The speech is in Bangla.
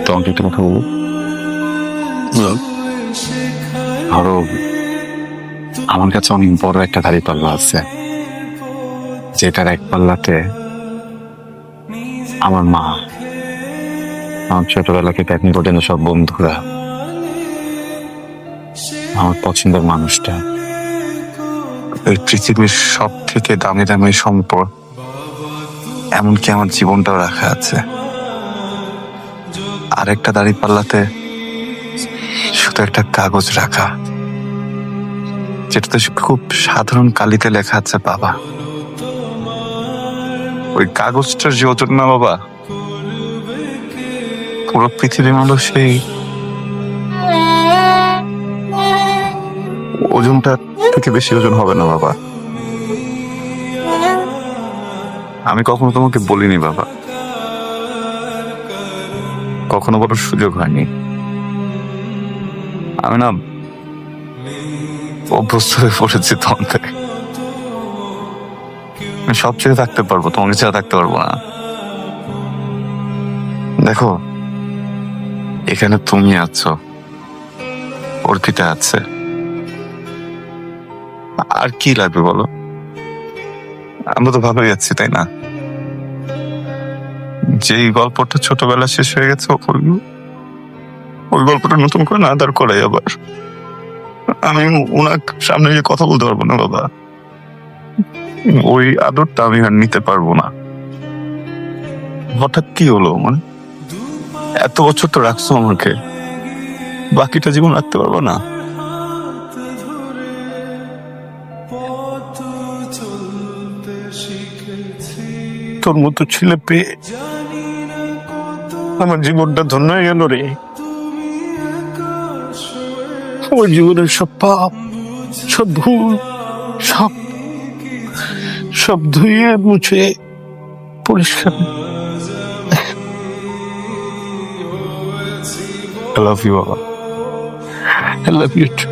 তোমাকে একটা কথা বলবো। ধরো আমার কাছে অনেক বড় একটা দাড়ি পাল্লা আছে, যেটার এক পাল্লাতে আমার মা, আমার ছোটবেলা থেকে এখন পর্যন্ত সব বন্ধুরা, আমার পছন্দের মানুষটা, এই পৃথিবীর সব থেকে দামি দামি সম্পদ, এমনকি আমার জীবনটাও রাখা আছে। আর একটা দাড়ি পাল্লাতে শুধু একটা কাগজ রাখা, যেটাতে খুব সাধারণ কালিতে লেখা আছে বাবা। ওই কাগজটার যে ওজন না বাবা, পুরো পৃথিবী মানুষ সেই ওজনটা থেকে বেশি ওজন হবে না বাবা। আমি কখনো তোমাকে বলিনি বাবা, কখনো বলার সুযোগ হয়নি। আমি না অভ্যস্ত হয়ে পড়েছি তখন থেকে। আমি সব ছেড়ে থাকতে পারবো, তোমাকে ছাড়া থাকতে পারবো না। দেখো, এখানে তুমি আছো, অর্পিতা আছে, আর কি লাগবে বলো? আমরা তো ভালোই আছি, তাই না? যেই গল্পটা ছোটবেলা শেষ হয়ে গেছে, ওই গল্পটা নতুন করে না দাঁড় করাই আবার। আমি ওনার সামনে গিয়ে কথা বলতে পারবো না বাবা, ওই আদরটা আমি আর নিতে পারবো না। হঠাৎ কি হলো? মানে এত বছর তো রাখছো আমাকে, বাকিটা জীবন রাখতে পারবো না? তোর মতো ছেলে পেয়ে আমার জীবনটা ধন্য হয়ে গেল রে। আমার জীবনের সব পাপ, সব ভুল, সব সব ধুয়ে মুছে পরিষ্কার। I love you, Baba. I love you too.